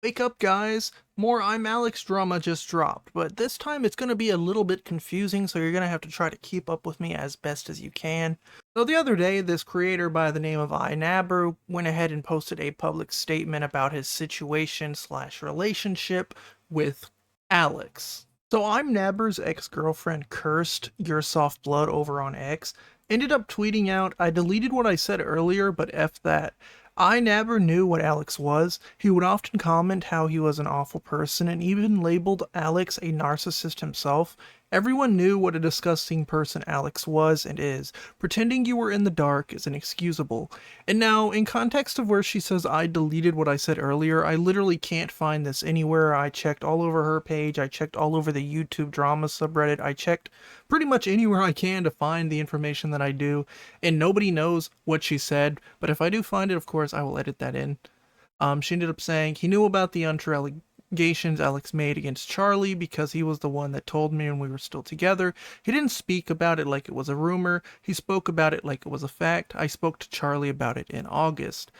Wake up, guys! More ImAllexx drama just dropped, but this time it's going to be a little bit confusing, so you're going to have to try to keep up with me as best as you can. So the other day, this creator by the name of iNabber went ahead and posted a public statement about his situation slash relationship with Alex. So iMnabber's ex-girlfriend Kirst, your soft blood over on X, ended up tweeting out, "I deleted what I said earlier, but F that. I never knew what Alex was. He would often comment how he was an awful person and even labeled Alex a narcissist himself. Everyone knew what a disgusting person Alex was and is. Pretending you were in the dark is inexcusable." And now, in context of where she says I deleted what I said earlier, I literally can't find this anywhere. I checked all over her page, I checked all over the YouTube drama subreddit, I checked pretty much anywhere I can to find the information that I do, and nobody knows what she said, but if I do find it, of course, I will edit that in. She ended up saying he knew about the untrue allegations Alex made against Charlie because he was the one that told me when we were still together. He didn't speak about it like it was a rumor. He spoke about it like it was a fact. I spoke to Charlie about it in August.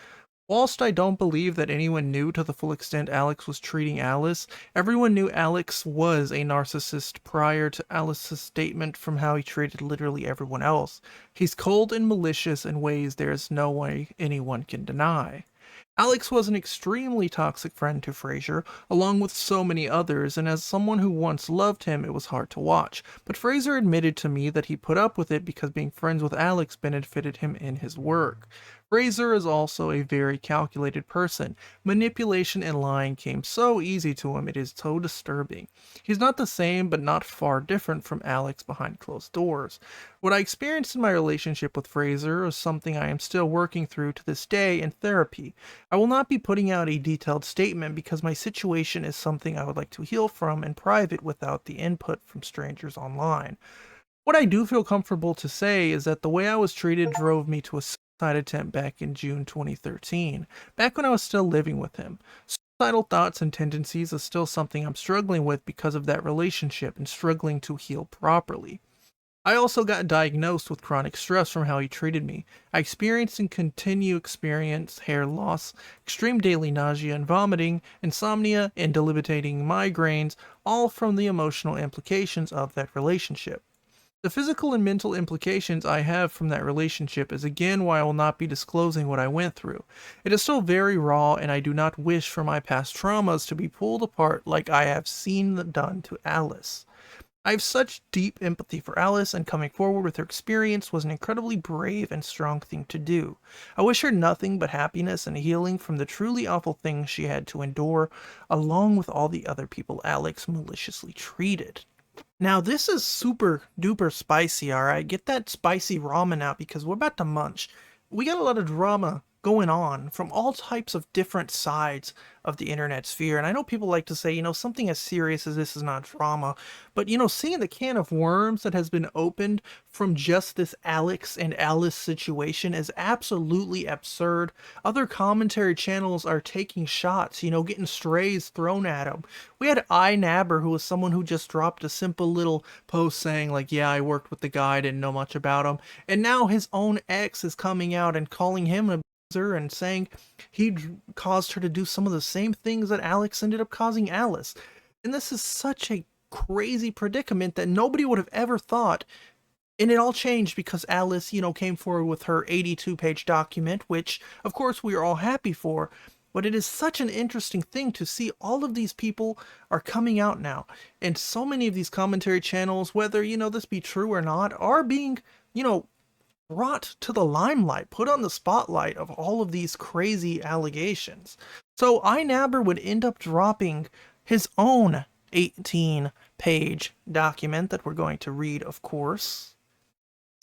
Whilst I don't believe that anyone knew to the full extent Alex was treating Alice, everyone knew Alex was a narcissist prior to Alice's statement from how he treated literally everyone else. He's cold and malicious in ways there is no way anyone can deny. Alex was an extremely toxic friend to Fraser, along with so many others, and as someone who once loved him, it was hard to watch. But Fraser admitted to me that he put up with it because being friends with Alex benefited him in his work. Fraser is also a very calculated person. Manipulation and lying came so easy to him, it is so disturbing. He's not the same, but not far different from Alex behind closed doors. What I experienced in my relationship with Fraser is something I am still working through to this day in therapy. I will not be putting out a detailed statement because my situation is something I would like to heal from in private without the input from strangers online. What I do feel comfortable to say is that the way I was treated drove me to a suicide attempt back in June 2013, back when I was still living with him. Suicidal thoughts and tendencies is still something I'm struggling with because of that relationship and struggling to heal properly. I also got diagnosed with chronic stress from how he treated me. I experienced and continue to experience hair loss, extreme daily nausea and vomiting, insomnia, and debilitating migraines, all from the emotional implications of that relationship. The physical and mental implications I have from that relationship is again why I will not be disclosing what I went through. It is still very raw, and I do not wish for my past traumas to be pulled apart like I have seen done to Alice. I have such deep empathy for Alice, and coming forward with her experience was an incredibly brave and strong thing to do. I wish her nothing but happiness and healing from the truly awful things she had to endure, along with all the other people Alex maliciously treated. Now, this is super duper spicy, alright? Get that spicy ramen out because we're about to munch. We got a lot of drama going on from all types of different sides of the internet sphere. And I know people like to say, something as serious as this is not drama. But, seeing the can of worms that has been opened from just this Alex and Alice situation is absolutely absurd. Other commentary channels are taking shots, getting strays thrown at them. We had iNabber, who was someone who just dropped a simple little post saying, like, yeah, I worked with the guy, didn't know much about him. And now his own ex is coming out and calling him a and saying he caused her to do some of the same things that Alex ended up causing Alice. And this is such a crazy predicament that nobody would have ever thought. And it all changed because Alice, came forward with her 82-page document, which, of course, we are all happy for. But it is such an interesting thing to see all of these people are coming out now. And so many of these commentary channels, whether, this be true or not, are being, brought to the limelight, put on the spotlight of all of these crazy allegations. So iNabber would end up dropping his own 18-page document that we're going to read, of course,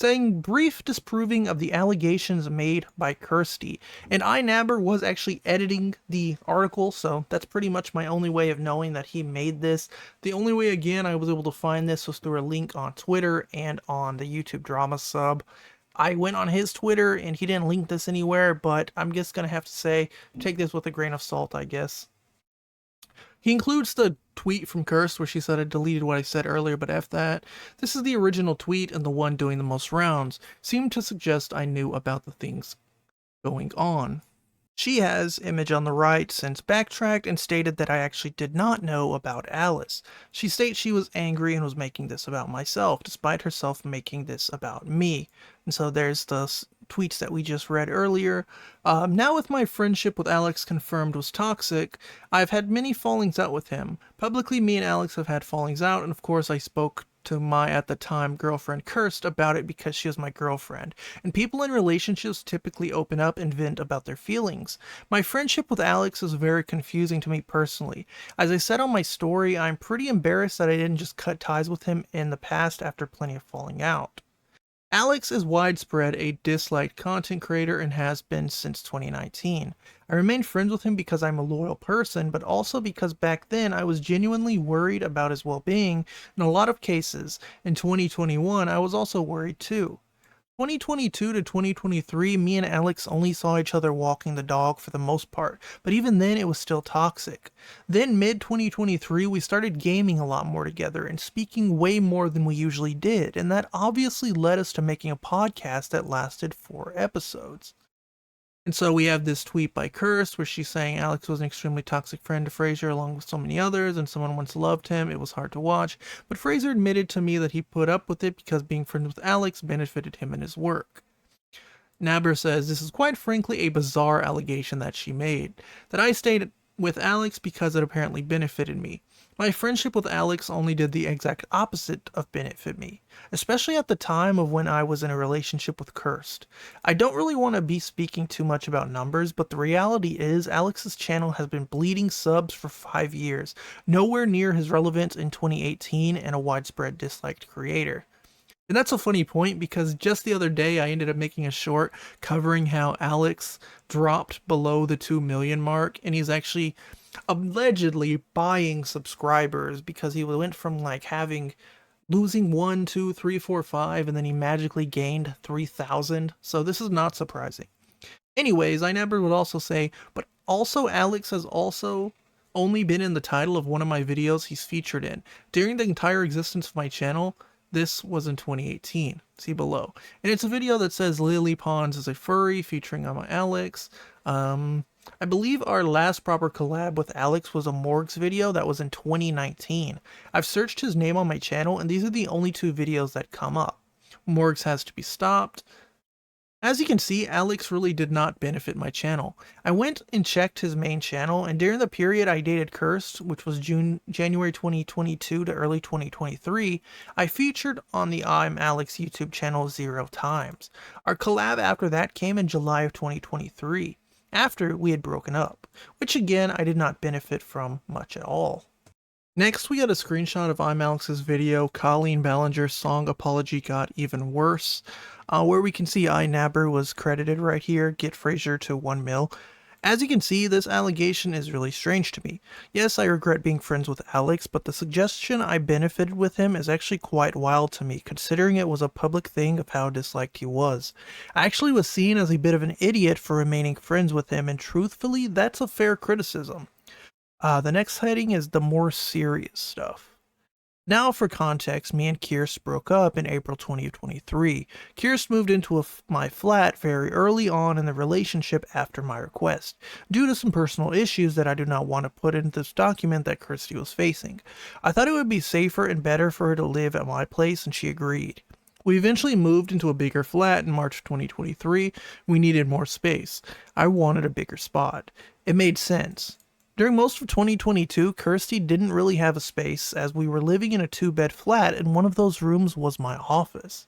saying brief disproving of the allegations made by Kirsty. And iNabber was actually editing the article, so that's pretty much my only way of knowing that he made this. The only way, again, I was able to find this was through a link on Twitter and on the YouTube drama sub. I went on his Twitter and he didn't link this anywhere, but I'm just going to have to say, take this with a grain of salt, I guess. He includes the tweet from Kirst where she said I deleted what I said earlier, but F that. This is the original tweet, and the one doing the most rounds seemed to suggest I knew about the things going on. She has, image on the right, since backtracked and stated that I actually did not know about Alice. She states she was angry and was making this about myself, despite herself making this about me. And so there's the tweets that we just read earlier. Now with my friendship with Alex confirmed was toxic, I've had many fallings out with him. Publicly, me and Alex have had fallings out, and of course I spoke to my, at the time, girlfriend Kirst about it because she was my girlfriend. And people in relationships typically open up and vent about their feelings. My friendship with Alex is very confusing to me personally. As I said on my story, I'm pretty embarrassed that I didn't just cut ties with him in the past after plenty of falling out. Alex is widespread a disliked content creator and has been since 2019. I remain friends with him because I'm a loyal person, but also because back then I was genuinely worried about his well-being. In a lot of cases, in 2021, I was also worried too. 2022 to 2023, me and Alex only saw each other walking the dog for the most part, but even then it was still toxic. Then mid 2023, we started gaming a lot more together and speaking way more than we usually did, and that obviously led us to making a podcast that lasted 4 episodes. And so we have this tweet by Kirst where she's saying Alex was an extremely toxic friend to Fraser along with so many others, and someone once loved him. It was hard to watch, but Fraser admitted to me that he put up with it because being friends with Alex benefited him in his work. iNabber says this is quite frankly a bizarre allegation that she made, that I stayed with Alex because it apparently benefited me. My friendship with Alex only did the exact opposite of benefit me, especially at the time of when I was in a relationship with Kirst. I don't really want to be speaking too much about numbers, but the reality is Alex's channel has been bleeding subs for 5 years, nowhere near his relevance in 2018 and a widespread disliked creator. And that's a funny point because just the other day I ended up making a short covering how Alex dropped below the 2 million mark, and he's actually allegedly buying subscribers because he went from like losing 1, 2, 3, 4, 5, and then he magically gained 3,000. So this is not surprising. Anyways, iNabber would also say, but also Alex has also only been in the title of one of my videos he's featured in. During the entire existence of my channel, this was in 2018, see below. And it's a video that says Lily Pons is a furry featuring ImAllexx. I believe our last proper collab with Alex was a Morgs video that was in 2019. I've searched his name on my channel and these are the only 2 videos that come up. Morgs has to be stopped. As you can see, Alex really did not benefit my channel. I went and checked his main channel, and during the period I dated Kirst, which was January 2022 to early 2023, I featured on the ImAllexx YouTube channel 0 times. Our collab after that came in July of 2023, after we had broken up, which again I did not benefit from much at all. Next, we got a screenshot of ImAllexx's video, Colleen Ballinger's song Apology Got Even Worse, where we can see iNabber was credited right here, get Fraser to 1 mil. As you can see, this allegation is really strange to me. Yes, I regret being friends with Alex, but the suggestion I benefited with him is actually quite wild to me, considering it was a public thing of how disliked he was. I actually was seen as a bit of an idiot for remaining friends with him, and truthfully, that's a fair criticism. The next heading is the more serious stuff. Now for context, me and Kirst broke up in April 2023. Kirst moved into my flat very early on in the relationship after my request, due to some personal issues that I do not want to put into this document that Kirsty was facing. I thought it would be safer and better for her to live at my place, and she agreed. We eventually moved into a bigger flat in March 2023. We needed more space. I wanted a bigger spot. It made sense. During most of 2022, Kirsty didn't really have a space as we were living in a 2-bed flat and one of those rooms was my office.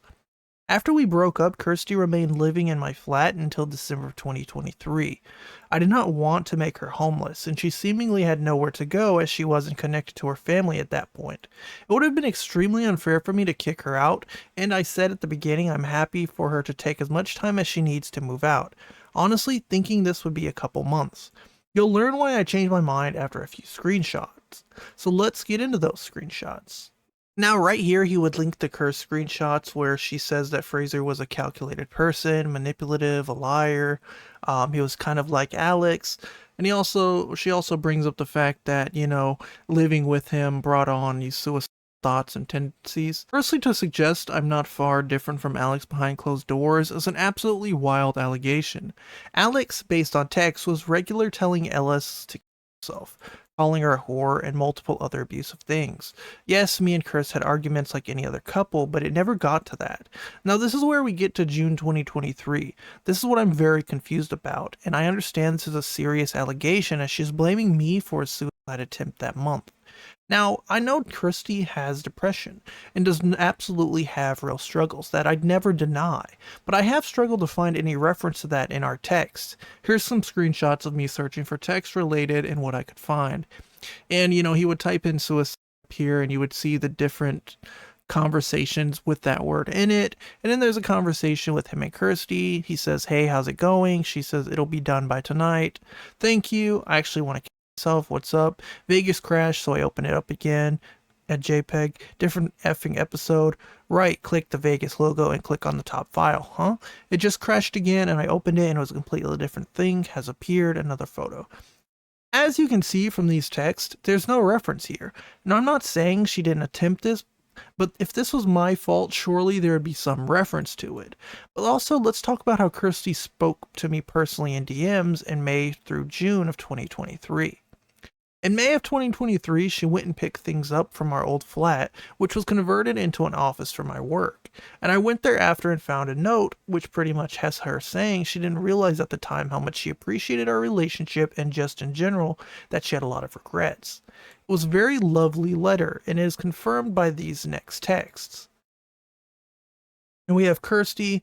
After we broke up, Kirsty remained living in my flat until December of 2023. I did not want to make her homeless, and she seemingly had nowhere to go as she wasn't connected to her family at that point. It would have been extremely unfair for me to kick her out, and I said at the beginning I'm happy for her to take as much time as she needs to move out, honestly thinking this would be a couple months. You'll learn why I changed my mind after a few screenshots. So let's get into those screenshots. Now right here he would link the Kirst screenshots where she says that Fraser was a calculated person, manipulative, a liar. He was kind of like Alex. And she also brings up the fact that, living with him brought on these suicide thoughts and tendencies. Firstly, to suggest I'm not far different from Alex behind closed doors is an absolutely wild allegation. Alex, based on text, was regular telling Ellis to kill herself, calling her a whore, and multiple other abusive things. Yes, me and Kirst had arguments like any other couple, but it never got to that. Now, this is where we get to June 2023. This is what I'm very confused about, and I understand this is a serious allegation as she's blaming me for a suicide attempt that month. Now, I know Kirsty has depression and does absolutely have real struggles that I'd never deny, but I have struggled to find any reference to that in our text. Here's some screenshots of me searching for text related and what I could find. And, he would type in suicide here and you would see the different conversations with that word in it. And then there's a conversation with him and Kirsty. He says, "Hey, how's it going?" She says, "It'll be done by tonight. Thank you. I actually want to myself. What's up?" Vegas crashed, so I open it up again at JPEG. Different effing episode. Right click the Vegas logo and click on the top file. Huh? It just crashed again and I opened it and it was a completely different thing. Has appeared. Another photo. As you can see from these texts, there's no reference here. Now, I'm not saying she didn't attempt this, but if this was my fault, surely there would be some reference to it. But also, let's talk about how Kirsty spoke to me personally in DMs in May through June of 2023. In May of 2023, she went and picked things up from our old flat, which was converted into an office for my work. And I went there after and found a note, which pretty much has her saying she didn't realize at the time how much she appreciated our relationship and just in general that she had a lot of regrets. It was a very lovely letter, and it is confirmed by these next texts. And we have Kirsty.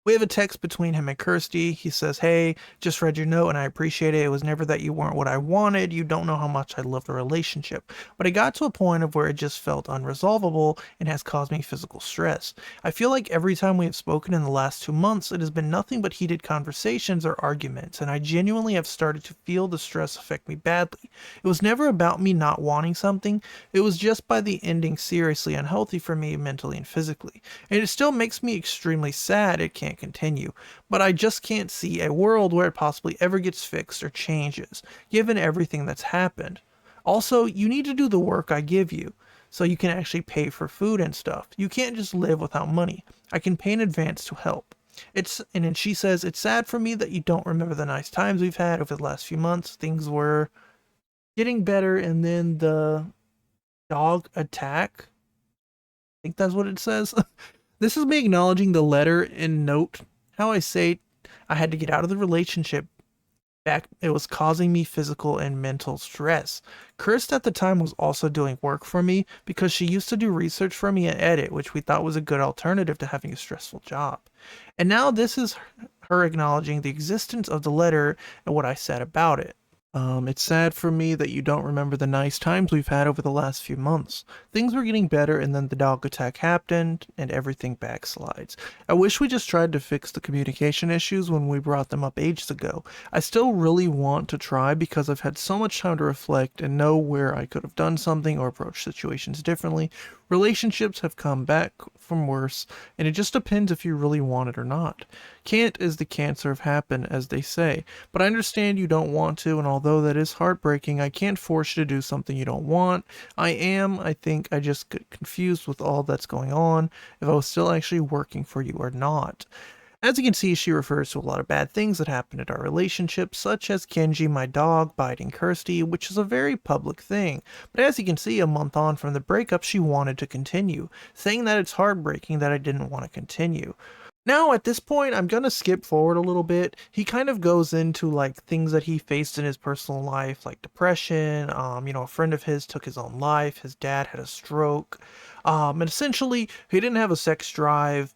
We have a text between him and Kirsty. He says, "Hey, just read your note and I appreciate it. It was never that you weren't what I wanted. You don't know how much I love the relationship. But it got to a point of where it just felt unresolvable and has caused me physical stress. I feel like every time we have spoken in the last 2 months, it has been nothing but heated conversations or arguments, and I genuinely have started to feel the stress affect me badly. It was never about me not wanting something. It was just by the ending seriously unhealthy for me mentally and physically. And it still makes me extremely sad it can't continue, but I just can't see a world where it possibly ever gets fixed or changes, given everything that's happened. Also, you need to do the work I give you, so you can actually pay for food and stuff. You can't just live without money. I can pay in advance to help. And then she says, "It's sad for me that you don't remember the nice times we've had over the last few months. Things were getting better, and then the dog attack." I think that's what it says. This is me acknowledging the letter and note how I say I had to get out of the relationship. Back, it was causing me physical and mental stress. Kirst at the time was also doing work for me because she used to do research for me and edit, which we thought was a good alternative to having a stressful job. And now this is her acknowledging the existence of the letter and what I said about it. It's sad for me that you don't remember the nice times we've had over the last few months. Things were getting better and then the dog attack happened and everything backslides. I wish we just tried to fix the communication issues when we brought them up ages ago. I still really want to try because I've had so much time to reflect and know where I could have done something or approached situations differently. Relationships have come back from worse, and it just depends if you really want it or not. Can't is the cancer of happen, as they say, but I understand you don't want to, and although that is heartbreaking, I can't force you to do something you don't want. I think I just get confused with all that's going on, if I was still actually working for you or not. As you can see, she refers to a lot of bad things that happened in our relationship, such as Kenji, my dog, biting Kirsty, which is a very public thing. But as you can see, a month on from the breakup, she wanted to continue, saying that it's heartbreaking that I didn't want to continue. Now, at this point, I'm going to skip forward a little bit. He kind of goes into like things that he faced in his personal life, like depression. A friend of his took his own life. His dad had a stroke. And essentially, he didn't have a sex drive.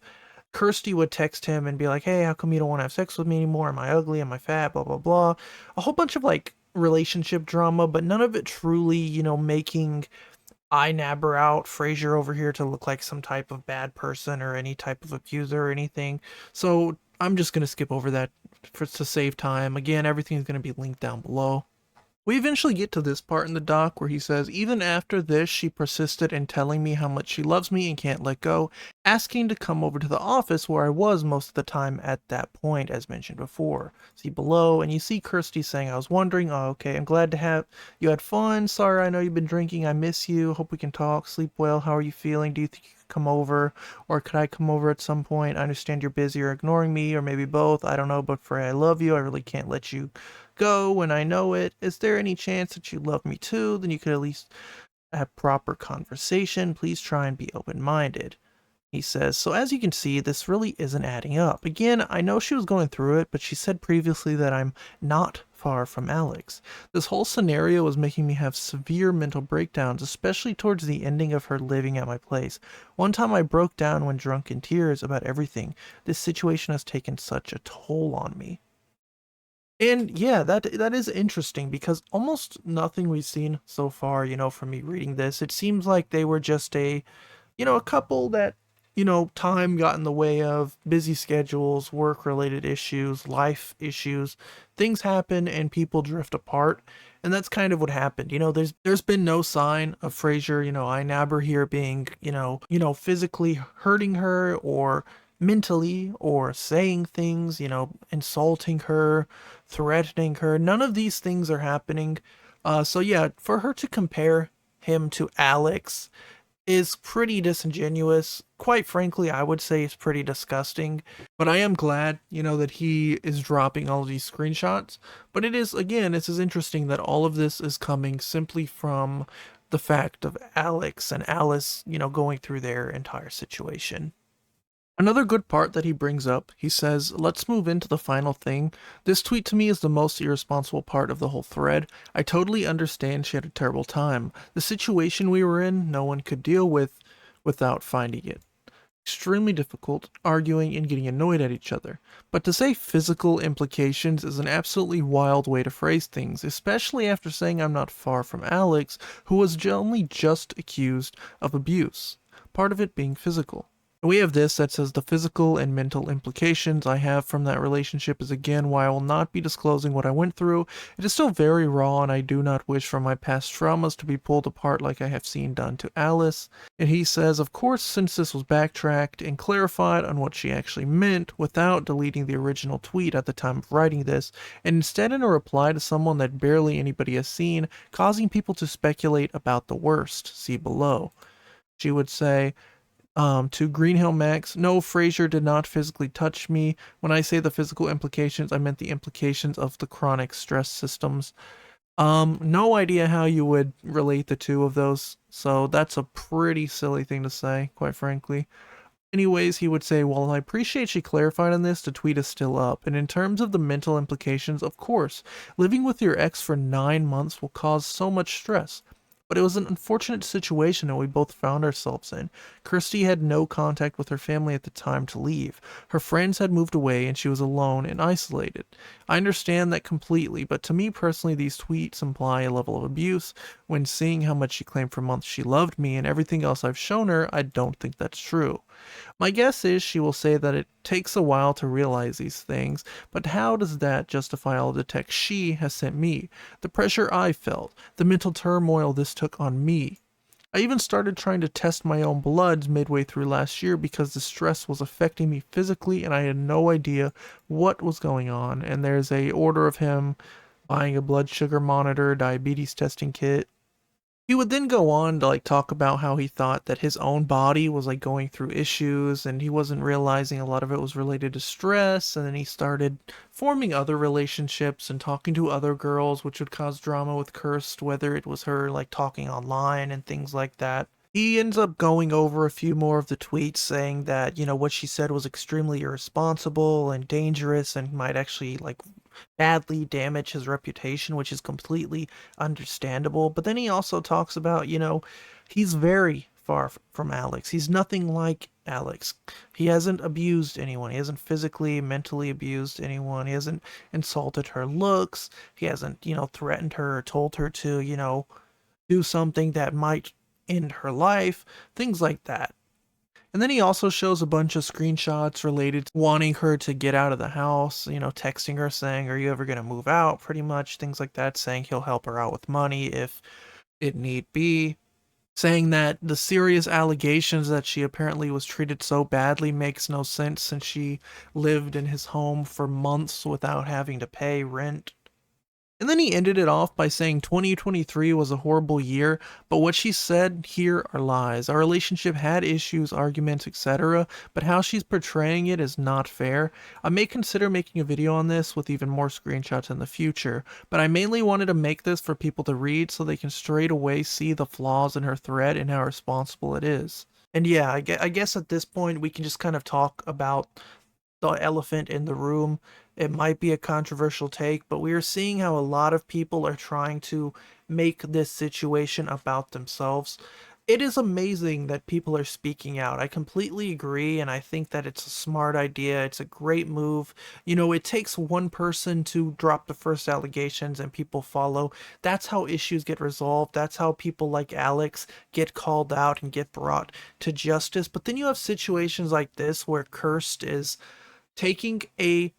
Kirsty would text him and be like, "Hey, how come you don't want to have sex with me anymore? Am I ugly? Am I fat? Blah, blah, blah." A whole bunch of like relationship drama, but none of it truly, making iNabber out Frasier over here to look like some type of bad person or any type of abuser or anything. So I'm just going to skip over that to save time. Again, everything's going to be linked down below. We eventually get to this part in the doc where he says, even after this, she persisted in telling me how much she loves me and can't let go, asking to come over to the office where I was most of the time at that point, as mentioned before. See below, and you see Kirsty saying, I was wondering, oh, okay, I'm glad to have you had fun. Sorry, I know you've been drinking. I miss you. Hope we can talk. Sleep well. How are you feeling? Do you think you could come over? Or could I come over at some point? I understand you're busy or ignoring me, or maybe both. I don't know, but for I love you. I really can't let you go when I know it. Is there any chance that you love me too? Then you could at least have proper conversation. Please try and be open minded. He says, so as you can see, this really isn't adding up. Again, I know she was going through it, but she said previously that I'm not far from Alex. This whole scenario was making me have severe mental breakdowns, especially towards the ending of her living at my place. One time I broke down when drunk in tears about everything. This situation has taken such a toll on me. And yeah, that is interesting because almost nothing we've seen so far, from me reading this, it seems like they were just a couple that, time got in the way of busy schedules, work-related issues, life issues. Things happen and people drift apart, and that's kind of what happened. There's been no sign of Frasier, iNabber here being, physically hurting her or mentally or saying things, insulting her, threatening her. None of these things are happening. So yeah, for her to compare him to Alex is pretty disingenuous. Quite frankly, I would say it's pretty disgusting. But I am glad, that he is dropping all of these screenshots. But it is, again, this is interesting that all of this is coming simply from the fact of Alex and Alice, going through their entire situation. Another good part that he brings up, he says, let's move into the final thing. This tweet to me is the most irresponsible part of the whole thread. I totally understand she had a terrible time. The situation we were in, no one could deal with without finding it extremely difficult, arguing and getting annoyed at each other. But to say physical implications is an absolutely wild way to phrase things, especially after saying I'm not far from Alex, who was only just accused of abuse, part of it being physical. We have this that says the physical and mental implications I have from that relationship is again why I will not be disclosing what I went through. It is still very raw and I do not wish for my past traumas to be pulled apart like I have seen done to Alice. And he says, of course, since this was backtracked and clarified on what she actually meant without deleting the original tweet at the time of writing this, and instead in a reply to someone that barely anybody has seen, causing people to speculate about the worst. See below. She would say, to Greenhill Max, no, Frasier did not physically touch me. When I say the physical implications, I meant the implications of the chronic stress systems. No idea how you would relate the two of those, so that's a pretty silly thing to say, quite frankly. Anyways, he would say, well, I appreciate she clarified on this, the tweet is still up. And in terms of the mental implications, of course, living with your ex for 9 months will cause so much stress. But it was an unfortunate situation that we both found ourselves in. Kirsty had no contact with her family at the time to leave. Her friends had moved away and she was alone and isolated. I understand that completely, but to me personally, these tweets imply a level of abuse. When seeing how much she claimed for months she loved me and everything else I've shown her, I don't think that's true. My guess is she will say that it takes a while to realize these things, but how does that justify all the text she has sent me, the pressure I felt, the mental turmoil this took on me? I even started trying to test my own bloods midway through last year because the stress was affecting me physically and I had no idea what was going on. And there's a order of him buying a blood sugar monitor, diabetes testing kit. He would then go on to talk about how he thought that his own body was going through issues and he wasn't realizing a lot of it was related to stress, and then he started forming other relationships and talking to other girls, which would cause drama with Kirst, whether it was her talking online and things like that. He ends up going over a few more of the tweets saying that, what she said was extremely irresponsible and dangerous and might actually badly damage his reputation, which is completely understandable. But then he also talks about, he's very far from Alex. He's nothing like Alex. He hasn't abused anyone. He hasn't physically, mentally abused anyone. He hasn't insulted her looks. He hasn't, threatened her or told her to, do something that might end her life. Things like that. And then he also shows a bunch of screenshots related to wanting her to get out of the house, texting her saying, "Are you ever going to move out?" Pretty much, things like that, saying he'll help her out with money if it need be. Saying that the serious allegations that she apparently was treated so badly makes no sense since she lived in his home for months without having to pay rent. And then he ended it off by saying 2023 was a horrible year, but what she said here are lies. Our relationship had issues, arguments, etc., but how she's portraying it is not fair. I may consider making a video on this with even more screenshots in the future, but I mainly wanted to make this for people to read so they can straight away see the flaws in her thread and how responsible it is. And yeah, I guess at this point we can just kind of talk about the elephant in the room. It might be a controversial take, but we are seeing how a lot of people are trying to make this situation about themselves. It is amazing that people are speaking out. I completely agree, and I think that it's a smart idea. It's a great move. It takes one person to drop the first allegations and people follow. That's how issues get resolved. That's how people like Alex get called out and get brought to justice. But then you have situations like this where Kirst is taking a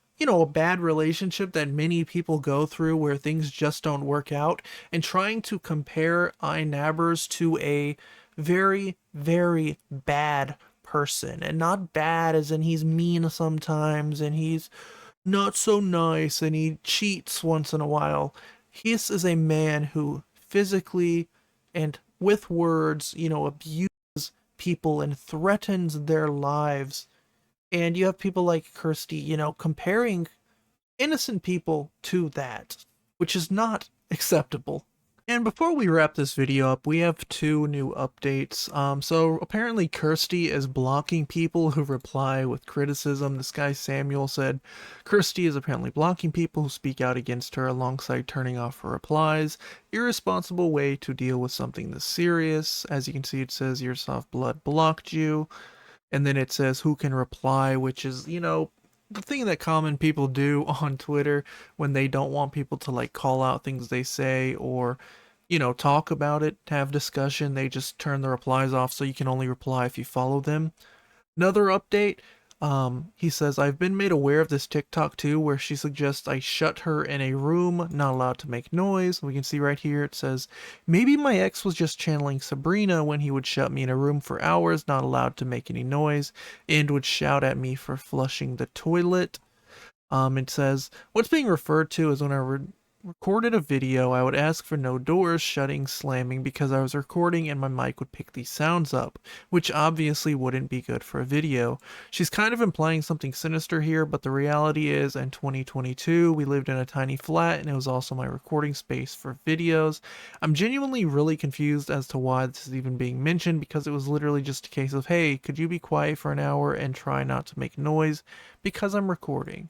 bad relationship that many people go through where things just don't work out and trying to compare iNabbers to a very, very bad person. And not bad as in he's mean sometimes and he's not so nice and he cheats once in a while. This is a man who physically and with words, abuses people and threatens their lives. And you have people like Kirsty, comparing innocent people to that, which is not acceptable. And before we wrap this video up, we have two new updates. So apparently Kirsty is blocking people who reply with criticism. This guy Samuel said Kirsty is apparently blocking people who speak out against her alongside turning off her replies. Irresponsible way to deal with something this serious. As you can see, it says your soft blood blocked you. And then it says who can reply, which is, the thing that common people do on Twitter when they don't want people to like call out things they say or, talk about it, have discussion. They just turn the replies off so you can only reply if you follow them. Another update, he says, I've been made aware of this TikTok too, where she suggests I shut her in a room, not allowed to make noise. We can see right here, it says, maybe my ex was just channeling Sabrina when he would shut me in a room for hours, not allowed to make any noise, and would shout at me for flushing the toilet. It says, what's being referred to is when I recorded a video, I would ask for no doors shutting, slamming because I was recording and my mic would pick these sounds up, which obviously wouldn't be good for a video. She's kind of implying something sinister here, but the reality is in 2022, we lived in a tiny flat and it was also my recording space for videos. I'm genuinely really confused as to why this is even being mentioned because it was literally just a case of, hey, could you be quiet for an hour and try not to make noise because I'm recording.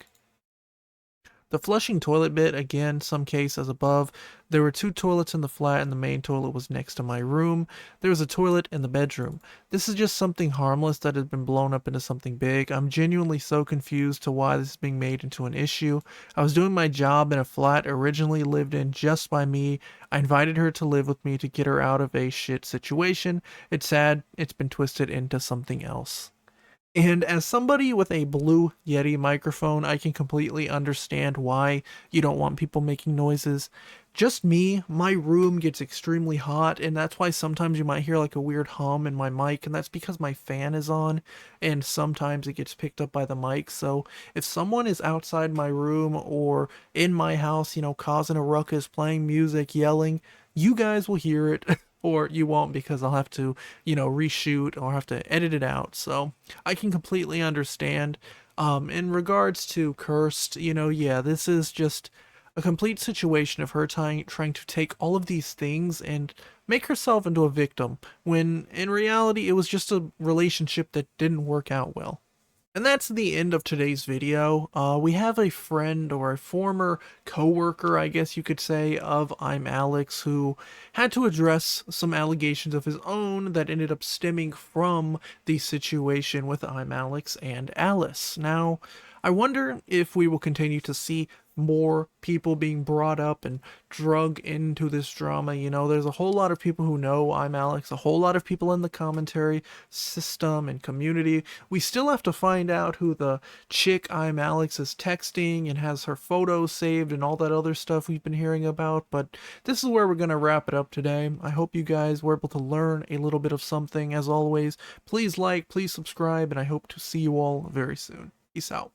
The flushing toilet bit, again, some case as above. There were two toilets in the flat and the main toilet was next to my room. There was a toilet in the bedroom. This is just something harmless that has been blown up into something big. I'm genuinely so confused to why this is being made into an issue. I was doing my job in a flat originally lived in just by me. I invited her to live with me to get her out of a shit situation. It's sad it's been twisted into something else. And as somebody with a Blue Yeti microphone, I can completely understand why you don't want people making noises. Just me, my room gets extremely hot, and that's why sometimes you might hear like a weird hum in my mic, and that's because my fan is on, and sometimes it gets picked up by the mic. So if someone is outside my room or in my house, causing a ruckus, playing music, yelling, you guys will hear it. Or you won't because I'll have to, reshoot or have to edit it out. So I can completely understand. In regards to Kirst, yeah, this is just a complete situation of her trying to take all of these things and make herself into a victim, when in reality it was just a relationship that didn't work out well. And that's the end of today's video. We have a friend or a former co-worker, I guess you could say, of ImAllexx who had to address some allegations of his own that ended up stemming from the situation with ImAllexx and Alice. Now, I wonder if we will continue to see more people being brought up and drug into this drama. You know, there's a whole lot of people who know ImAllex, a whole lot of people in the commentary system and community. We still have to find out who the chick ImAllex is texting and has her photos saved and all that other stuff we've been hearing about, but this is where we're going to wrap it up today. I hope you guys were able to learn a little bit of something. As always, please like, please subscribe, and I hope to see you all very soon. Peace out.